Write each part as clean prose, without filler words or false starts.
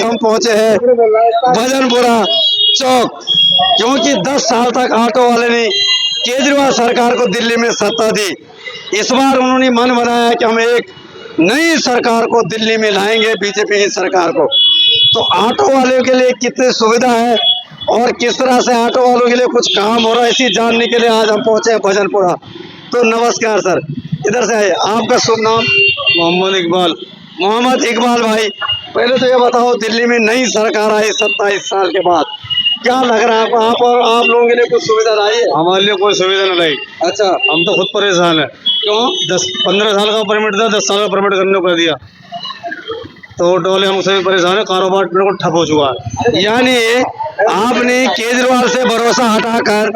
हम पहुंचे हैं भजनपुरा चौक, क्योंकि 10 साल तक ऑटो वाले ने केजरीवाल सरकार को दिल्ली में सत्ता दी। इस बार उन्होंने मन बनाया कि हम एक नई सरकार को दिल्ली में लाएंगे, बीजेपी की सरकार को। तो ऑटो वालों के लिए कितनी सुविधा है और किस तरह से ऑटो वालों के लिए कुछ काम हो रहा है, इसी जानने के लिए आज हम पहुंचे हैं भजनपुरा। तो नमस्कार सर, इधर से आइए। आपका शुभ नाम? मोहम्मद इकबाल। मोहम्मद इकबाल भाई, पहले तो ये बताओ, दिल्ली में नई सरकार आई 27 साल के बाद, क्या लग रहा है आपको? आप और आप लोगों के लिए कुछ सुविधा लाई है? हमारे लिए कोई सुविधा नहीं लाई। अच्छा, हम तो खुद परेशान है। क्यों? 10-15 साल का परमिट था, 10 साल का परमिट करने को दिया, तो ऑटो वाले हम सभी परेशान है। कारोबार बिल्कुल ठप हो चुका है। यानी आपने केजरीवाल से भरोसा हटाकर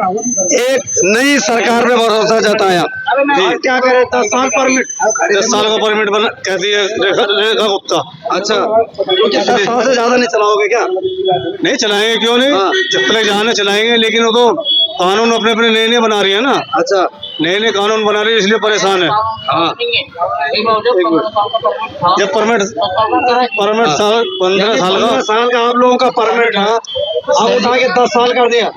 एक नई सरकार पे भरोसा जताया। और क्या करें, 10 साल परमिट, 10 साल का परमिट बना कहती है रेखा गुप्ता। अच्छा, तो क्या 10 साल से ज्यादा नहीं चलाओगे क्या? नहीं चलाएंगे, क्यों नहीं? हाँ। जब तक जाने चलाएंगे, लेकिन वो तो कानून अपने अपने नए नए बना रही है ना। अच्छा, नए नए कानून बना रही है, इसलिए परेशान है। हाँ, जब परमिट साल 15 साल 15 का। साल का आप लोगों का परमिट था, अब उठा के 10 साल कर दिया।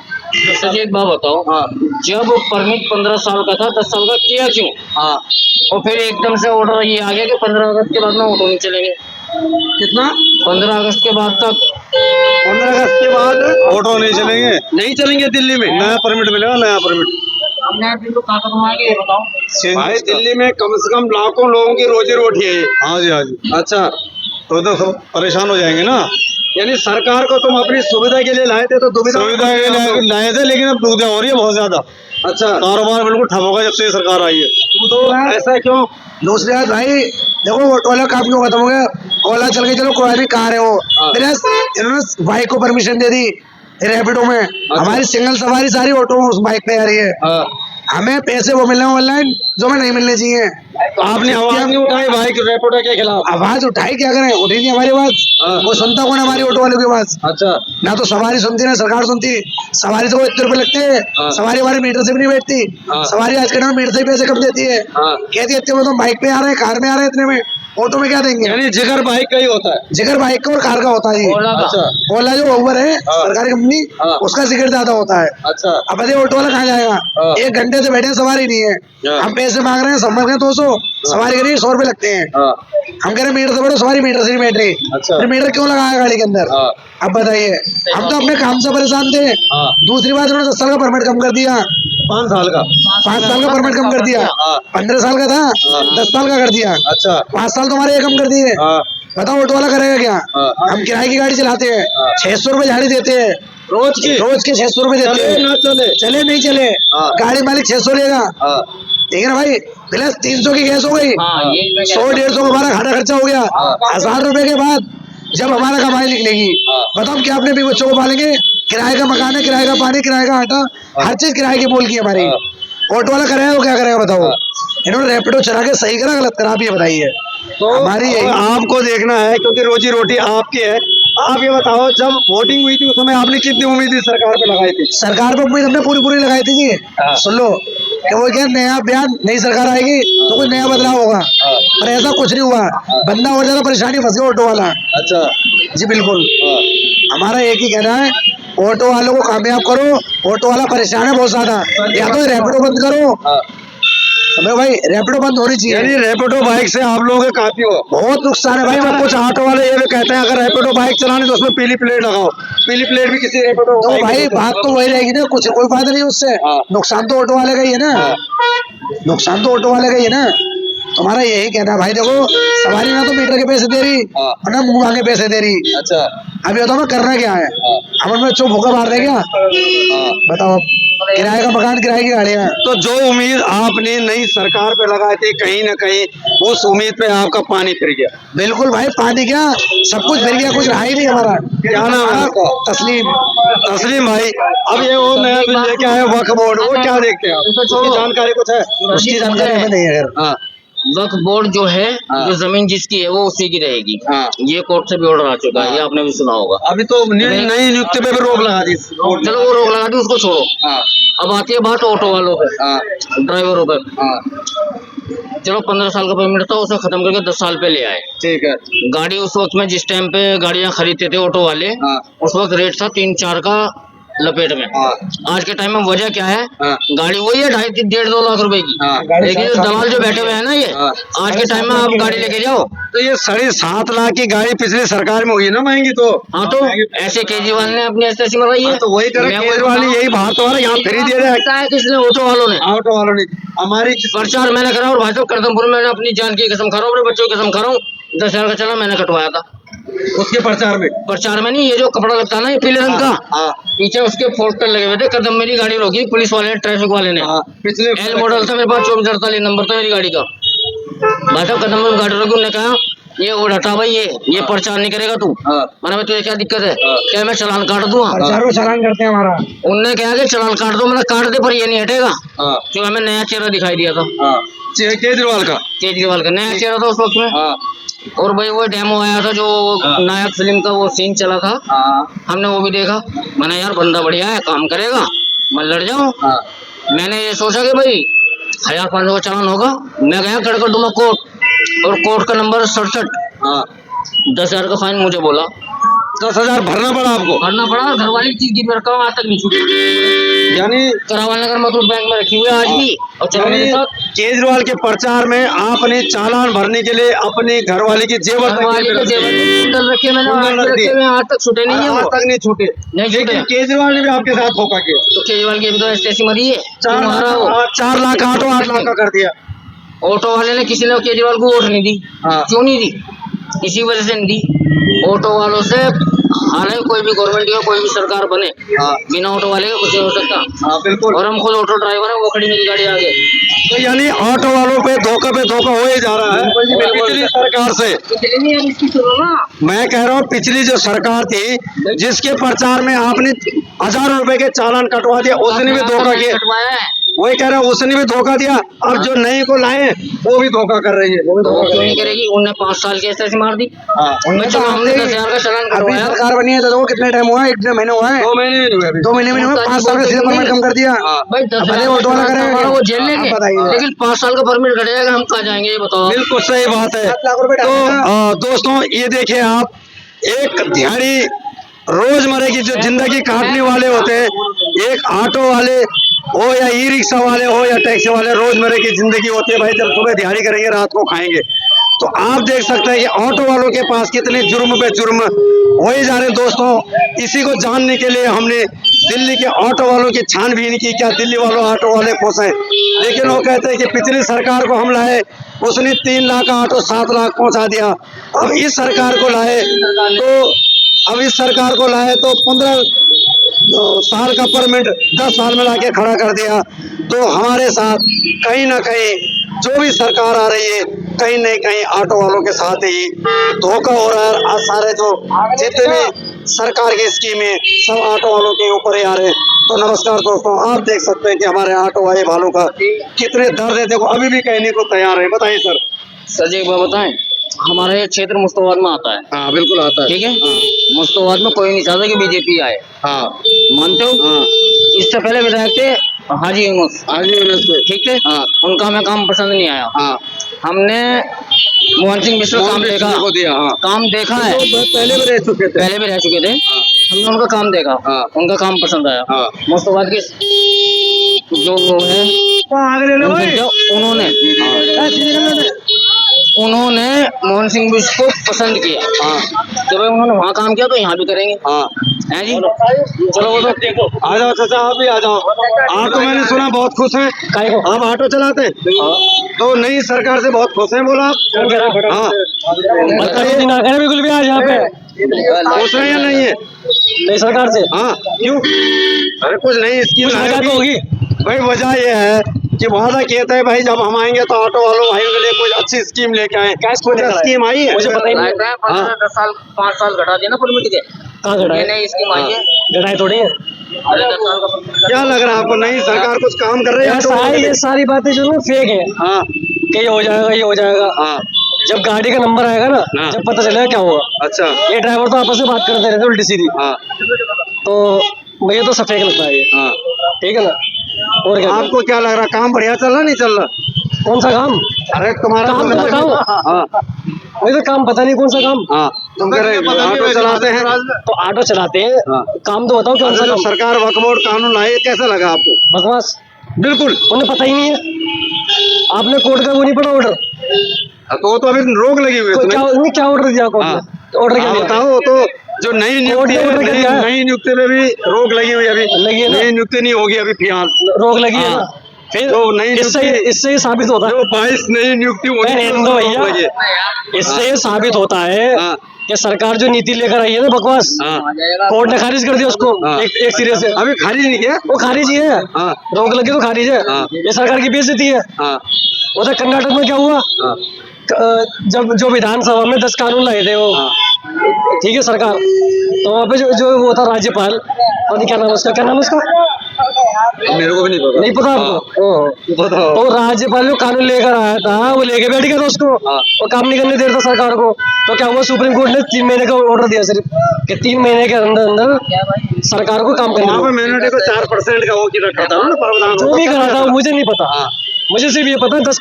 सर जी एक बात बताओ, हाँ जब परमिट 15 साल का था, 10 साल का किया क्यों? हाँ, और फिर एकदम से ऑर्डर ये आ गया कि 15 अगस्त के बाद में ऑटो नहीं चलेंगे। कितना? 15 अगस्त के बाद तक 15 अगस्त के बाद ऑटो नहीं चलेंगे, नहीं चलेंगे दिल्ली में। नया परमिट मिलेगा, नया परमिट। हमने आप इनको कहाँ घुमाएंगे ये बताओ। भाई दिल्ली में कम से कम लाखों लोगों की रोजी रोटी है ये। हाँ जी, हाँ जी। अच्छा, तो सब परेशान हो जाएंगे ना। यानी सरकार को तुम अपनी सुविधा के लिए लाए थे, तो सुविधा के लिए लाए थे, लेकिन अब दुविधा हो रही है बहुत ज्यादा। अच्छा, कारोबार बिल्कुल ठप होगा जब से ये सरकार आई है। तो ऐसा क्यों? दूसरी बात भाई, देखो ऑटो वाला काम क्यों खत्म हो गया? ओला चल के चलो, कोई भी कार है वो, फिर इन्होंने बाइक को परमिशन दे दी रैपिडो में। हमारी सिंगल सवारी सारी ऑटो उस बाइक पे आ रही है। हमें पैसे वो मिल रहे हैं ऑनलाइन जो हमें नहीं मिलने चाहिए। तो आपने आवाज नहीं उठाई भाई रैपिडो के खिलाफ? आवाज उठाई, क्या करें, उठी नहीं हमारी आवाज। वो सुनता कौन है हमारी ऑटो वालों की आवाज? अच्छा, ना तो सवारी सुनती ना सरकार सुनती। सवारी तो 1 रुपए लगते हैं, सवारी हमारे मीटर से भी नहीं बैठती। सवारी आज के टाइम में मीटर से भी पैसे कम देती है। कहती है इतने में तो बाइक पे आ रहे हैं, कार में आ रहे हैं, इतने में ऑटो में क्या देंगे? यानी जिगर बाइक का ही होता है। जिगर बाइक का और कार का होता है ये। अच्छा, ओला जो उबर है सरकारी कंपनी, उसका जिगर ज्यादा होता है। अच्छा, अब बताइए ऑटो वाला कहाँ जाएगा? 1 घंटे से बैठे हैं, सवारी नहीं है, हम पैसे मांग रहे हैं, समझ गए 200, सवारी के लिए 100 रुपए लगते हैं। हम कह रहे हैं मीटर से बैठो, सवारी मीटर से नहीं बैठ रही। अच्छा, फिर मीटर क्यों लगाया गाड़ी के अंदर? अब बताइए, हम तो अपने काम से परेशान थे। दूसरी बात, उन्होंने 10 साल का परमिट कम कर दिया, 5 साल का, 5 साल का परमिट कम कर दिया। 15 साल का था, 10 साल का कर दिया। अच्छा, 5 साल तो हमारे ये कम कर दिए। बताओ ऑटो वाला करेगा क्या? हम किराए की गाड़ी चलाते हैं, 600 रुपए झाड़ी देते हैं रोज की, रोज के 600 रुपए देते चले हैं। ना चले, चले नहीं चले, गाड़ी मालिक 600 लेगा, ठीक है ना भाई? प्लस 300 की गैस हो गई, 100-150 का हमारा खाना खर्चा हो गया। 1000 रुपए के बाद जब हमारा कमाई निकलेगी, बताओ हम क्या अपने भी बच्चों को पालेंगे? किराए का मकान है, किराए का पानी, किराए का आटा, हर चीज किराए की बोल की हमारी। ऑटो वाला करेगा वो क्या करेगा बताओ? इन्होंने रैपिडो चला के सही करा गलत करा, आप ये बताइए। तो हमारी यही आपको देखना है, क्योंकि रोजी रोटी आपकी है। आप ये बताओ, जब वोटिंग हुई थी उस समय आपने कितनी उम्मीद सरकार पे लगाई थी? सरकार पे उम्मीद हमने पूरी पूरी लगाई थी जी। सुन लो कि वो क्या नया बयान, नई सरकार आएगी तो कुछ नया बदलाव होगा, पर ऐसा कुछ नहीं हुआ। बंदा और ज्यादा परेशानी फंस गया ऑटो वाला। अच्छा जी बिल्कुल, हमारा एक ही कहना है, ऑटो वालों को कामयाब करो। ऑटो वाला परेशान है बहुत ज्यादा, या तो रैपिडो बंद करो। हमें भाई रैपिडो बंद होनी चाहिए। यानी रैपिडो बाइक से आप लोगों के काफी हो बहुत नुकसान है भाई। अच्छा, कुछ ऑटो वाले ये भी कहते हैं अगर रैपिडो बाइक चलाने तो उसमें पीली प्लेट लगाओ। पीली प्लेट भी किसी रैपिडो तो भाई बात तो वही रहेगी ना, कुछ कोई फायदा नहीं उससे। नुकसान तो ऑटो वाले का ही है ना, नुकसान तो ऑटो वाले का ही है ना। तुम्हारा यही कहना है भाई, देखो सवारी ना तो मीटर के पैसे दे रही और ना मुंह मांगे पैसे दे रही। अच्छा, अभी बताओ मैं करना क्या है? हम उनमें चुप भूखा मार दे क्या? बताओ, किराए का मकान, किराए की गाड़ियाँ। तो जो उम्मीद आपने नई सरकार पे लगाई थी, कहीं ना कहीं उस उम्मीद पे आपका पानी फिर गया। बिल्कुल भाई, पानी क्या, सब कुछ फिर गया, कुछ रहा ही नहीं हमारा। क्या नाम है आपका? तस्लीम। तस्लीम भाई, अब ये वो नया बिल लेके आए वक्फ बोर्ड, वो क्या देखते हैं आप? उसकी जानकारी कुछ है? उसकी जानकारी हमें नहीं है। हाँ, वक्फ बोर्ड जो है, जो जमीन जिसकी है वो उसी की रहेगी। हाँ। ये कोर्ट से भी ऑर्डर आ चुका है, ये आपने भी सुना होगा। अभी तो नई नियुक्ति पे भी रोक लगा दी। चलो वो रोक लगा दी, उसको छोड़ो। हाँ, अब आती है बात ऑटो वालों पे, हाँ, ड्राइवरों पे। हाँ, चलो 15 साल का परमिट था, उसे खत्म करके 10 साल पे ले आए। ठीक है। गाड़ी उस वक्त में जिस टाइम पे गाड़ियां खरीदते थे ऑटो वाले, हाँ। उस वक्त रेट था 3-4 का लपेट में। हाँ। आज के टाइम में वजह क्या है? हाँ। गाड़ी वही है 2.5-2 लाख रुपए की। हाँ। लेकिन जो दलाल जो बैठे हुए हैं ना, ये हाँ। आज के टाइम में आप गाड़ी लेके जाओ तो ये 7.5 लाख की गाड़ी पिछली सरकार में हुई ना महंगी, तो हाँ, तो ऐसे केजरीवाल ने अपनी ऐसी मरवाई है। तो वही करे, मैं वो केजरीवाल ने यही बात तो है, यहाँ फ्री दे रहे हैं। पता है किसने? ऑटो वालों ने। ऑटो वालों ने हमारी प्रचार मैंने करा, और भाई साहब करदमपुर में अपनी जान की कसम खा रहा हूँ, अपने बच्चों की कसम खा रहा हूँ, 10,000 का चला मैंने कटवाया था उसके प्रचार में। प्रचार में नहीं, ये जो कपड़ा लगता है ना, ये पीले रंग का, हाँ। पीछे उसके पोस्टर लगे हुए थे। कदम मेरी गाड़ी रोकी पुलिस वाले ने, ट्रैफिक वाले ने। हाँ। पिछले एल मॉडल था मेरे पास, 2448 नंबर था मेरी गाड़ी का। भाई साहब कदम में गाड़ी रोकी, उन्होंने कहा ये उड़ाता भाई, ये प्रचार नहीं करेगा तू। हाँ। मैंने तुझे क्या दिक्कत है? क्या मैं चालान काट दूंगा? प्रचार चालान करते हैं हमारा। उनने कहा कि चालान काट दो, मैंने काट दे पर ये नहीं हटेगा, हाँ। क्योंकि हमें नया चेहरा दिखाई दिया था। हाँ। केजरीवाल का नया चेहरा था उस वक्त में। हाँ। और भाई वो डेमो आया था जो हाँ। नायक फिल्म का, वो सीन चला था, हाँ। हमने वो भी देखा। मैंने यार बंदा बढ़िया है, काम करेगा, मैं लड़ जाऊं। हाँ। मैंने ये सोचा कि भाई 1,500 का चालान होगा। मैं गया कर दूंगा कोर्ट, और कोर्ट का नंबर 67। हाँ। 10,000 का फाइन मुझे बोला। 10,000 भरना पड़ा आपको? भरना पड़ा। घर वाली चीज गिर रखा हूँ, आज तक नहीं छूटी। यानी करावाल नगर मथुर बैंक में रखी हुई है आज भी। और चलो मेरे साथ केजरीवाल के प्रचार में आपने चालान भरने के लिए अपनी घरवाली की जेवर तक घरवाली के जेवर कुंडल रखे मैंने, कुंडल आज रख भी दिए। रखे हुए हैं, आज तक छूटे नहीं है आज वो। तक नहीं छूटे। नहीं छूटे। लेकिन केजरीवाल ने भी आपके साथ धोखा किया। तो केजरीवाल की भी तो ऐसी मरी है। 4 लाख ऑटो 8 लाख का कर दिया। ऑटो वाले ने, किसी ने केजरीवाल को वोट नहीं दी। हाँ। क्यों नहीं दी? इसी वजह से नहीं दी। ऑटो वालों से, हालांकि कोई भी गवर्नमेंट या कोई भी सरकार बने, हाँ। बिना ऑटो वाले का कुछ नहीं हो सकता। हाँ, बिल्कुल। और हम खुद ऑटो ड्राइवर है, वो खड़ी मेरी गाड़ी आगे। तो यानी ऑटो वालों पे धोखा हो ही जा रहा है पिछली सरकार से। पिछले नहीं, अब इसकी सुनो ना। मैं कह रहा हूँ पिछली जो सरकार थी, जिसके प्रचार में आपने हजारों रुपए के चालान कटवा दिया, उसने भी धोखा किया। कटवाया है। वही कह रहा हूँ, उसने भी धोखा दिया। अब जो नई को लाए वो भी धोखा कर रही है। क्यों नहीं करेगी? उनने 5 साल की ऐसे मार दी। हाँ। चलो हमने 10,000 का चालान अभी कटवाया। सरकार बनी है तो वो कितने टाइम हुआ है? 1 महीने हुआ है? 2 महीने नहीं हुए अभी। 2 महीने में नहीं हुआ, 5 साल का सीधा परमिट कम कर दिया। भाई 10,000 ऑटो वाला करेगा, वो जेल लेंगे, आप बताइए। लेकिन 5 साल का परमिट कट जाएगा, हम कहाँ जाएंगे ये बताओ। बिल्कुल सही बात है। 7 लाख रुपए तो दोस्तों ये देखिए आप, एक दिहाड़ी रोजमर्रा की जो जिंदगी काटने वाले होते हैं, एक ऑटो वाले हो या ई रिक्शा वाले हो या टैक्सी वाले, रोजमर्रा की जिंदगी होती है भाई। जब सुबह दिहाड़ी करेंगे, रात को खाएंगे। तो आप देख सकते हैं कि ऑटो वालों के पास कितने जुर्म पे जुर्म हो ही जा रहे हैं। दोस्तों इसी को जानने के लिए हमने दिल्ली के ऑटो वालों की छानबीन की, क्या दिल्ली वालों ऑटो वाले खुश हैं। लेकिन वो कहते हैं कि पिछली सरकार को हम लाए, उसने 3 लाख का ऑटो 7 लाख पहुंचा दिया। अब इस सरकार को लाए तो 15 साल का परमिट 10 साल में लाके खड़ा कर दिया। तो हमारे साथ कहीं ना कहीं जो भी सरकार आ रही है, कहीं न कहीं ऑटो वालों के साथ ही धोखा हो रहा है। आज सारे जो जितने सरकार की स्कीमें सब ऑटो वालों के ऊपर ही आ रहे हैं। तो नमस्कार दोस्तों, आप देख सकते हैं कि हमारे ऑटो वाले भाइयों का कितने दर्द है, देखो अभी भी कहने को तैयार है। बताइए सर। सर जी एक बात बताएं, हमारा ये क्षेत्र मुस्तफाबाद में आता है। हाँ बिल्कुल आता है। ठीक है। मुस्तफाबाद में कोई नहीं चाहता कि बीजेपी आए। हाँ। मानते हो? हाँ। इससे पहले विधायक थे हाजी यूनुस। ठीक है। हाँ। उनका हमें काम पसंद नहीं आया। हाँ। हमने मोहन सिंह मिश्र काम देखा, काम देखा है। पहले भी रह चुके थे। हमने उनका काम देखा। हाँ। उनका काम पसंद आया। हाँ। मुस्तफाबाद के जो वो है, उन्होंने मोहन सिंह मिश्र को पसंद किया। हाँ। तो भाई उन्होंने वहाँ काम किया तो यहाँ भी करेंगे। हाँ। हैं जी? चलो वो तो देखो। आ जाओ चाचा, आप भी आ जाओ। आप तो मैंने सुना बहुत खुश हैं। आप ऑटो चलाते हैं? तो नई सरकार से बहुत खुश हैं बोला आप? हाँ बताइए। बिल्कुल भी आज यहाँ पे खुश हैं या नहीं है नई सरकार से? हाँ क्यों? अरे कुछ नई स्कीम होगी भाई। वजह ये है कि वादा किया था भाई जब हम आएंगे तो ऑटो वालों भाइयों के लिए कोई अच्छी स्कीम लेके आए। कुछ स्कीम आई है? मुझे पता ही नहीं। 5 साल घटा दिया ना परमिट के। कहाँ घटा? ये नई स्कीम आई है, घटाई थोड़ी है। अरे 10 साल का परमिट। क्या लग रहा है आपको, नई सरकार कुछ काम कर रही है? ये सारी बातें जो ना फेक है। हाँ। कि ये हो जाएगा, ये हो जाएगा। हाँ। जब गाड़ी का नंबर आएगा ना, हाँ। जब पता चलेगा क्या होगा। अच्छा। ये ड्राइवर तो आपस में बात करते रहते उल्टी सीधी। हाँ। तो मुझे तो सफेद लगता है ये। हाँ। ठीक है ना। और क्या आपको क्या लग रहा, काम बढ़िया चल रहा नहीं चल रहा? कौन सा काम? अरे तुम्हारा काम तो बताओ। हाँ वही तो काम पता नहीं कौन सा काम। हाँ, तुम कह रहे ऑटो चलाते हैं। तो ऑटो चलाते हैं, हाँ। काम तो बताओ कौन सा जो काम। सरकार वक्फ बोर्ड कानून लाई, कैसा लगा आपको? बकवास, बिल्कुल। उन्हें पता ही नहीं है। आपने कोर्ट का वो नहीं पढ़ा ऑर्डर? तो वो तो अभी रोक लगी हुई है क्या तुम्हें। उन्हें क्या ऑर्डर दिया कोर्ट हाँ। ने? ऑर्डर क्या आप दिया? बताओ, वो तो जो नई नियुक्ति कोर्ट ने ऑर्डर क्या दिया है? नई नियुक्ति में भी रोक लगी हुई है अभी। लगी है ना? नई नियुक्ति नहीं होगी अभी फिलहाल। रोक लगी है हाँ। ना। फिर जो नई इससे ये साबित होता जो 22 नई नियुक्ति होगी है, तो हिंदू रोक भैया, लगी है। इससे ये साबित होता है हाँ। कि सरकार जो नीति लेकर आई है ना बकवास, हाँ। कोर्ट ने खारिज कर दिया उसको। हाँ। एक सिरे से अभी खारिज नहीं किया। वो खारिज ही है। हाँ। रोक लगी तो खारिज है। हाँ। ये सरकार की बेइज्जती है। हाँ उधर कर्नाटक में क्या हुआ? हाँ जब जो विधानसभा में 10 कानून लाए थे वो, हाँ। ठीक है सरकार, तो वहाँ पे जो वो था राज्यपाल, पता नहीं क्या नाम उसका, क्या नाम उसका मेरे को भी नहीं पता। नहीं पता आपको? ओह। बताओ। तो राज्यपाल जो कानून लेकर आया था वो लेके बैठ गया था उसको, हाँ। वो काम नहीं करने दे रहा था सरकार को। तो क्या हुआ, सुप्रीम कोर्ट ने 3 महीने का ऑर्डर दिया सिर्फ, कि 3 महीने के अंदर अंदर सरकार को काम करना वहाँ पे है। मैंने को 4% का वो की रखा था ना प्रावधान। जो भी करा था मुझे नहीं पता, हाँ। मुझे सिर्फ ये पता 10